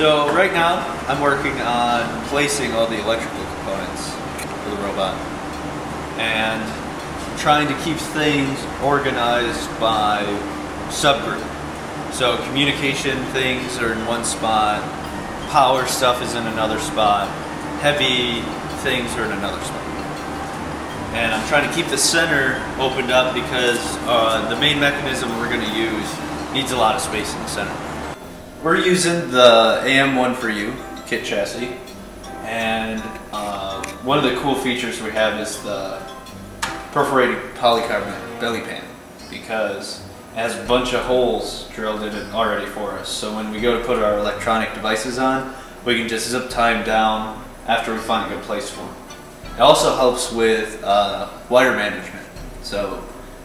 So right now I'm working on placing all the electrical components for the robot and trying to keep things organized by subgroup. So communication things are in one spot, power stuff is in another spot, heavy things are in another spot. And I'm trying to keep the center opened up because the main mechanism we're going to use needs a lot of space in the center. We're using the AM1 4U kit chassis, and one of the cool features we have is the perforated polycarbonate belly pan, because it has a bunch of holes drilled in it already for us. So when we go to put our electronic devices on, we can just zip tie them down after we find a good place for them. It also helps with wire management. So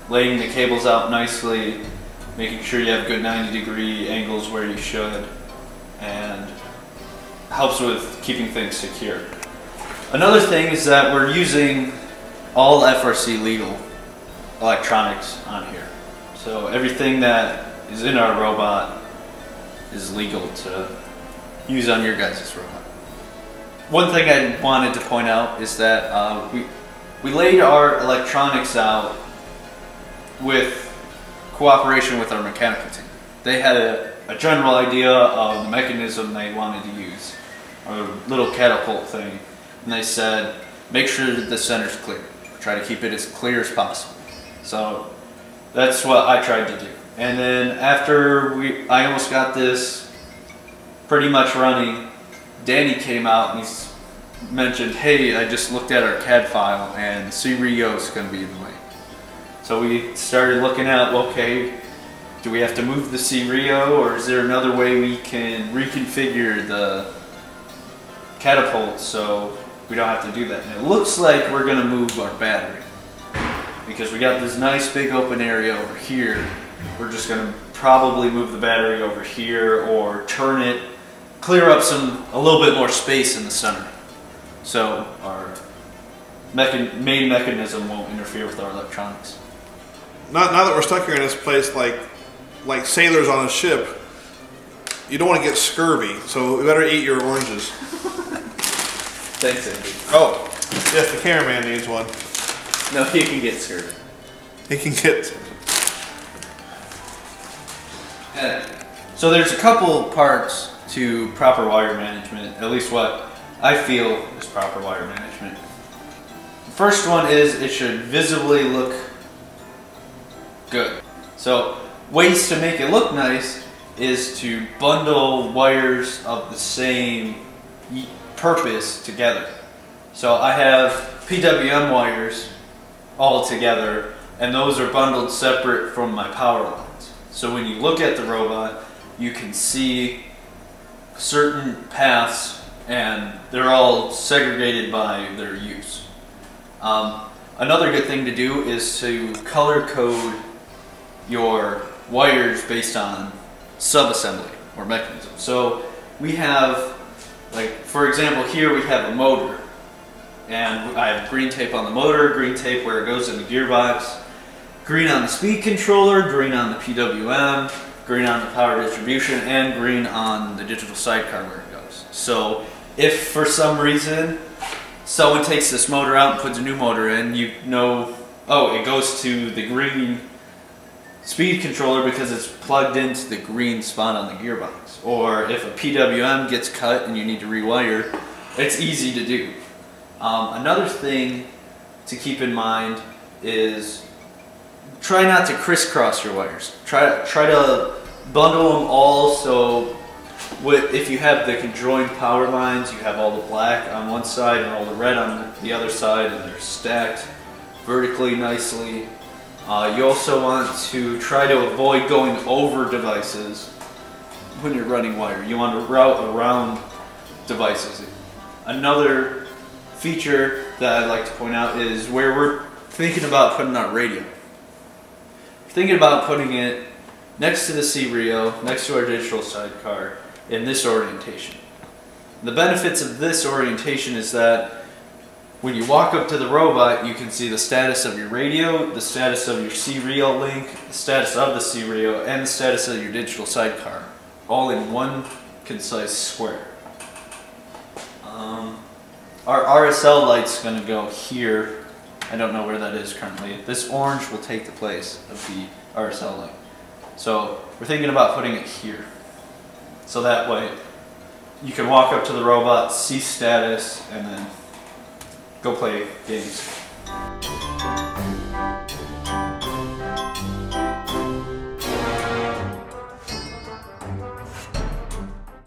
laying the cables out nicely, making sure you have good 90-degree angles where you should, and helps with keeping things secure. Another thing is that we're using all FRC legal electronics on here. So everything that is in our robot is legal to use on your guys' robot. One thing I wanted to point out is that we laid our electronics out with cooperation with our mechanical team. They had a general idea of the mechanism they wanted to use, or a little catapult thing, and they said, make sure that the center's clear. Try to keep it as clear as possible. So that's what I tried to do. And then after I almost got this pretty much running, Danny came out and he mentioned, hey, I just looked at our CAD file and C-Rio is going to be in the way. So we started looking at, okay, do we have to move the C-Rio, or is there another way we can reconfigure the catapult so we don't have to do that? And it looks like we're going to move our battery, because we got this nice big open area over here. We're just going to probably move the battery over here or turn it, clear up a little bit more space in the center, so our main mechanism won't interfere with our electronics. Now that we're stuck here in this place like sailors on a ship, you don't want to get scurvy, so we better eat your oranges. Thanks, Andy. Oh, yes, the cameraman needs one. No, he can get scurvy. He can get... So there's a couple parts to proper wire management, at least what I feel is proper wire management. The first one is it should visibly look good. So ways to make it look nice is to bundle wires of the same purpose together. So I have PWM wires all together, and those are bundled separate from my power lines. So when you look at the robot, you can see certain paths and they're all segregated by their use. Another good thing to do is to color code your wires based on subassembly or mechanism. So we have, like, for example, here we have a motor, and I have green tape on the motor, green tape where it goes in the gearbox, green on the speed controller, green on the PWM, green on the power distribution, and green on the digital sidecar where it goes. So if for some reason someone takes this motor out and puts a new motor in, you know, oh, it goes to the green speed controller because it's plugged into the green spot on the gearbox. Or if a PWM gets cut and you need to rewire, it's easy to do. Another thing to keep in mind is try not to crisscross your wires. Try to bundle them all, so if you have the conjoined power lines, you have all the black on one side and all the red on the other side, and they're stacked vertically nicely. You also want to try to avoid going over devices when you're running wire. You want to route around devices. Another feature that I'd like to point out is where we're thinking about putting our radio. We're thinking about putting it next to the C-Rio, next to our digital sidecar, in this orientation. The benefits of this orientation is that when you walk up to the robot, you can see the status of your radio, the status of your C-Rio link, the status of the C-Rio, and the status of your digital sidecar, all in one concise square. Our RSL light's going to go here. I don't know where that is currently. This orange will take the place of the RSL light. So we're thinking about putting it here. So that way you can walk up to the robot, see status, and then go play games.